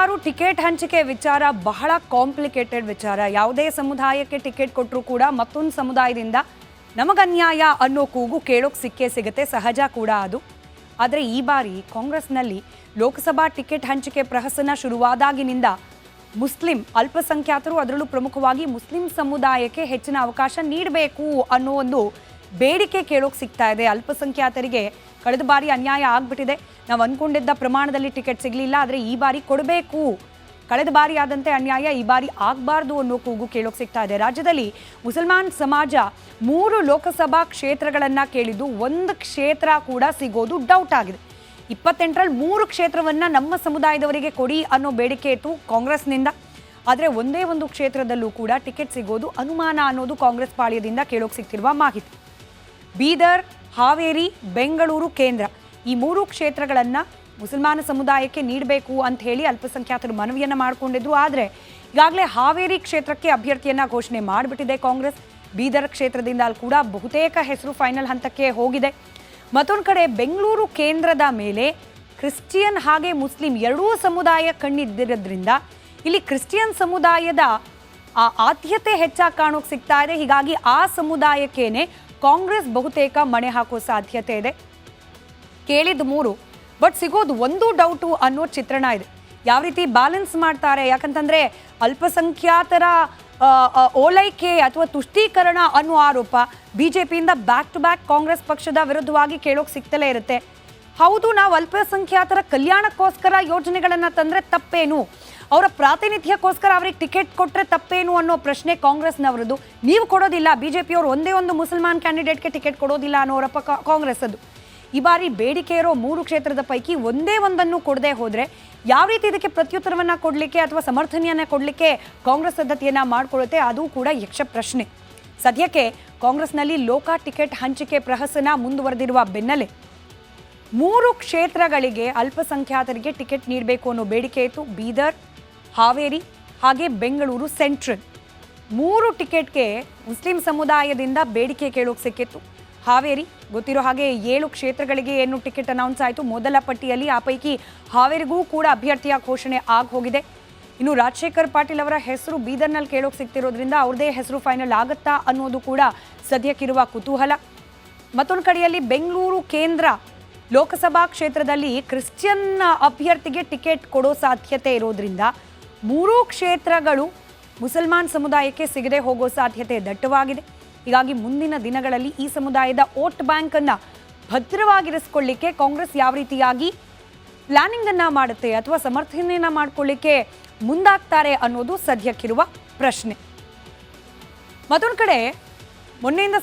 ಮುಂಗಾರು ಟಿಕೆಟ್ ಹಂಚಿಕೆ ವಿಚಾರ ಬಹಳ ಕಾಂಪ್ಲಿಕೇಟೆಡ್ ವಿಚಾರ. ಯಾವುದೇ ಸಮುದಾಯಕ್ಕೆ ಟಿಕೆಟ್ ಕೊಟ್ಟರೂ ಕೂಡ ಮತ್ತೊಂದು ಸಮುದಾಯದಿಂದ ನಮಗನ್ಯಾಯ ಅನ್ನೋ ಕೂಗು ಕೇಳೋಕೆ ಸಿಗುತ್ತೆ, ಸಹಜ ಕೂಡ ಅದು. ಆದರೆ ಈ ಬಾರಿ ಕಾಂಗ್ರೆಸ್ನಲ್ಲಿ ಲೋಕಸಭಾ ಟಿಕೆಟ್ ಹಂಚಿಕೆ ಪ್ರಹಸನ ಶುರುವಾದಾಗಿನಿಂದ ಮುಸ್ಲಿಂ ಅಲ್ಪಸಂಖ್ಯಾತರು, ಅದರಲ್ಲೂ ಪ್ರಮುಖವಾಗಿ ಮುಸ್ಲಿಂ ಸಮುದಾಯಕ್ಕೆ ಹೆಚ್ಚಿನ ಅವಕಾಶ ನೀಡಬೇಕು ಅನ್ನೋ ಒಂದು ಬೇಡಿಕೆ ಕೇಳೋಕೆ ಸಿಗ್ತಾ ಇದೆ. ಅಲ್ಪಸಂಖ್ಯಾತರಿಗೆ ಕಳೆದ ಬಾರಿ ಅನ್ಯಾಯ ಆಗ್ಬಿಟ್ಟಿದೆ, ನಾವು ಅಂದ್ಕೊಂಡಿದ್ದ ಪ್ರಮಾಣದಲ್ಲಿ ಟಿಕೆಟ್ ಸಿಗಲಿಲ್ಲ, ಆದರೆ ಈ ಬಾರಿ ಕೊಡಬೇಕು, ಕಳೆದ ಬಾರಿ ಆದಂತೆ ಅನ್ಯಾಯ ಈ ಬಾರಿ ಆಗಬಾರ್ದು ಅನ್ನೋ ಕೂಗು ಕೇಳೋಕೆ ಸಿಗ್ತಾ ಇದೆ. ರಾಜ್ಯದಲ್ಲಿ ಮುಸಲ್ಮಾನ್ ಸಮಾಜ 3 ಲೋಕಸಭಾ ಕ್ಷೇತ್ರಗಳನ್ನು ಕೇಳಿದ್ದು, ಒಂದು ಕ್ಷೇತ್ರ ಕೂಡ ಸಿಗೋದು ಡೌಟ್ ಆಗಿದೆ. 28ರಲ್ಲಿ 3 ಕ್ಷೇತ್ರವನ್ನು ನಮ್ಮ ಸಮುದಾಯದವರಿಗೆ ಕೊಡಿ ಅನ್ನೋ ಬೇಡಿಕೆ ಇತ್ತು ಕಾಂಗ್ರೆಸ್ನಿಂದ. ಆದರೆ ಒಂದೇ ಒಂದು ಕ್ಷೇತ್ರದಲ್ಲೂ ಕೂಡ ಟಿಕೆಟ್ ಸಿಗೋದು ಅನುಮಾನ ಅನ್ನೋದು ಕಾಂಗ್ರೆಸ್ ಪಾಳ್ಯದಿಂದ ಕೇಳೋಕೆ ಸಿಗ್ತಿರುವ ಮಾಹಿತಿ. ಬೀದರ್, ಹಾವೇರಿ, ಬೆಂಗಳೂರು ಕೇಂದ್ರ ಈ 3 ಕ್ಷೇತ್ರಗಳನ್ನು ಮುಸಲ್ಮಾನ ಸಮುದಾಯಕ್ಕೆ ನೀಡಬೇಕು ಅಂತ ಹೇಳಿ ಅಲ್ಪಸಂಖ್ಯಾತರು ಮನವಿಯನ್ನು ಮಾಡಿಕೊಂಡಿದ್ರು. ಆದರೆ ಈಗಾಗಲೇ ಹಾವೇರಿ ಕ್ಷೇತ್ರಕ್ಕೆ ಅಭ್ಯರ್ಥಿಯನ್ನು ಘೋಷಣೆ ಮಾಡಿಬಿಟ್ಟಿದೆ ಕಾಂಗ್ರೆಸ್. ಬೀದರ್ ಕ್ಷೇತ್ರದಿಂದ ಕೂಡ ಬಹುತೇಕ ಹೆಸರು ಫೈನಲ್ ಹಂತಕ್ಕೆ ಹೋಗಿದೆ. ಮತ್ತೊಂದು ಕಡೆ ಬೆಂಗಳೂರು ಕೇಂದ್ರದ ಮೇಲೆ ಕ್ರಿಶ್ಚಿಯನ್ ಹಾಗೆ ಮುಸ್ಲಿಂ ಎರಡೂ ಸಮುದಾಯ ಕಣ್ಣಿದ್ದಿರೋದ್ರಿಂದ ಇಲ್ಲಿ ಕ್ರಿಶ್ಚಿಯನ್ ಸಮುದಾಯದ ಆದ್ಯತೆ ಹೆಚ್ಚಾಗಿ ಕಾಣೋಕೆ ಸಿಗ್ತಾ ಇದೆ. ಹೀಗಾಗಿ ಆ ಸಮುದಾಯಕ್ಕೇನೆ ಕಾಂಗ್ರೆಸ್ ಬಹುತೇಕ ಮಣೆ ಹಾಕೋ ಸಾಧ್ಯತೆ ಇದೆ. ಕೇಳಿದ್ದು 3 ಬಟ್ ಸಿಗೋದು ಒಂದು ಡೌಟು ಅನ್ನೋ ಚಿತ್ರಣ ಇದೆ. ಯಾವ ರೀತಿ ಬ್ಯಾಲೆನ್ಸ್ ಮಾಡ್ತಾರೆ, ಯಾಕಂತಂದರೆ ಅಲ್ಪಸಂಖ್ಯಾತರ ಓಲೈಕೆ ಅಥವಾ ತುಷ್ಟೀಕರಣ ಅನ್ನೋ ಆರೋಪ BJPಯಿಂದ ಬ್ಯಾಕ್ ಟು ಬ್ಯಾಕ್ ಕಾಂಗ್ರೆಸ್ ಪಕ್ಷದ ವಿರುದ್ಧವಾಗಿ ಕೇಳೋಕೆ ಸಿಗ್ತಲೇ ಇರುತ್ತೆ. ಹೌದು, ನಾವು ಅಲ್ಪಸಂಖ್ಯಾತರ ಕಲ್ಯಾಣಕ್ಕೋಸ್ಕರ ಯೋಜನೆಗಳನ್ನು ತಂದರೆ ತಪ್ಪೇನು, ಅವರ ಪ್ರಾತಿನಿಧ್ಯಕ್ಕೋಸ್ಕರ ಅವ್ರಿಗೆ ಟಿಕೆಟ್ ಕೊಟ್ಟರೆ ತಪ್ಪೇನು ಅನ್ನೋ ಪ್ರಶ್ನೆ ಕಾಂಗ್ರೆಸ್ನವರದ್ದು. ನೀವು ಕೊಡೋದಿಲ್ಲ, BJPಯವರು ಒಂದೇ ಒಂದು ಮುಸಲ್ಮಾನ್ ಕ್ಯಾಂಡಿಡೇಟ್ಗೆ ಟಿಕೆಟ್ ಕೊಡೋದಿಲ್ಲ ಅನ್ನೋರಪ್ಪ ಕಾಂಗ್ರೆಸ್ ಅದು. ಈ ಬಾರಿ ಬೇಡಿಕೆ ಇರೋ 3 ಕ್ಷೇತ್ರದ ಪೈಕಿ ಒಂದೇ ಒಂದನ್ನು ಕೊಡದೆ ಹೋದರೆ ಯಾವ ರೀತಿ ಇದಕ್ಕೆ ಪ್ರತ್ಯುತ್ತರವನ್ನು ಕೊಡಲಿಕ್ಕೆ ಅಥವಾ ಸಮರ್ಥನೆಯನ್ನು ಕೊಡಲಿಕ್ಕೆ ಕಾಂಗ್ರೆಸ್ ಸಿದ್ಧತೆಯನ್ನು ಮಾಡಿಕೊಳ್ಳುತ್ತೆ, ಅದು ಕೂಡ ಯಕ್ಷ ಪ್ರಶ್ನೆ. ಸದ್ಯಕ್ಕೆ ಕಾಂಗ್ರೆಸ್ನಲ್ಲಿ ಲೋಕ ಟಿಕೆಟ್ ಹಂಚಿಕೆ ಪ್ರಹಸನ ಮುಂದುವರೆದಿರುವ ಬೆನ್ನಲ್ಲೇ 3 ಕ್ಷೇತ್ರಗಳಿಗೆ ಅಲ್ಪಸಂಖ್ಯಾತರಿಗೆ ಟಿಕೆಟ್ ನೀಡಬೇಕು ಅನ್ನೋ ಬೇಡಿಕೆ ಇತ್ತು. ಬೀದರ್, ಹಾವೇರಿ ಹಾಗೆ ಬೆಂಗಳೂರು ಸೆಂಟ್ರಲ್ 3 ಟಿಕೆಟ್ಗೆ ಮುಸ್ಲಿಂ ಸಮುದಾಯದಿಂದ ಬೇಡಿಕೆ ಕೇಳೋಕೆ ಸಿಕ್ಕಿತ್ತು. ಹಾವೇರಿ ಗೊತ್ತಿರೋ ಹಾಗೆ 7 ಕ್ಷೇತ್ರಗಳಿಗೆ ಏನು ಟಿಕೆಟ್ ಅನೌನ್ಸ್ ಆಯಿತು ಮೊದಲ ಪಟ್ಟಿಯಲ್ಲಿ. ಆ ಪೈಕಿ ಹಾವೇರಿಗೂ ಕೂಡ ಅಭ್ಯರ್ಥಿಯ ಘೋಷಣೆ ಆಗಿ ಹೋಗಿದೆ. ಇನ್ನು ರಾಜಶೇಖರ್ ಪಾಟೀಲ್ ಅವರ ಹೆಸರು ಬೀದರ್ನಲ್ಲಿ ಕೇಳೋಕೆ ಸಿಗ್ತಿರೋದ್ರಿಂದ ಅವ್ರದೇ ಹೆಸರು ಫೈನಲ್ ಆಗುತ್ತಾ ಅನ್ನೋದು ಕೂಡ ಸದ್ಯಕ್ಕಿರುವ ಕುತೂಹಲ. ಮತ್ತೊಂದು ಕಡೆಯಲ್ಲಿ ಬೆಂಗಳೂರು ಕೇಂದ್ರ ಲೋಕಸಭಾ ಕ್ಷೇತ್ರದಲ್ಲಿ ಕ್ರಿಶ್ಚಿಯನ್ ಅಭ್ಯರ್ಥಿಗೆ ಟಿಕೆಟ್ ಕೊಡೋ ಸಾಧ್ಯತೆ ಇರೋದ್ರಿಂದ 3 ಕ್ಷೇತ್ರಗಳು ಮುಸಲ್ಮಾನ್ ಸಮುದಾಯಕ್ಕೆ ಸಿಗದೆ ಹೋಗೋ ಸಾಧ್ಯತೆ ದಟ್ಟವಾಗಿದೆ. ಹೀಗಾಗಿ ಮುಂದಿನ ದಿನಗಳಲ್ಲಿ ಈ ಸಮುದಾಯದ ವೋಟ್ ಬ್ಯಾಂಕನ್ನು ಭದ್ರವಾಗಿರಿಸಿಕೊಳ್ಳಿಕ್ಕೆ ಕಾಂಗ್ರೆಸ್ ಯಾವ ರೀತಿಯಾಗಿ ಪ್ಲಾನಿಂಗ್ ಅನ್ನ ಮಾಡುತ್ತೆ ಅಥವಾ ಸಮರ್ಥನೆಯನ್ನ ಮಾಡಿಕೊಳ್ಳಿಕ್ಕೆ ಮುಂದಾಗ್ತಾರೆ ಅನ್ನೋದು ಸದ್ಯಕ್ಕಿರುವ ಪ್ರಶ್ನೆ. ಮತ್ತೊಂದು ಕಡೆ ಮೊನ್ನೆಯಿಂದ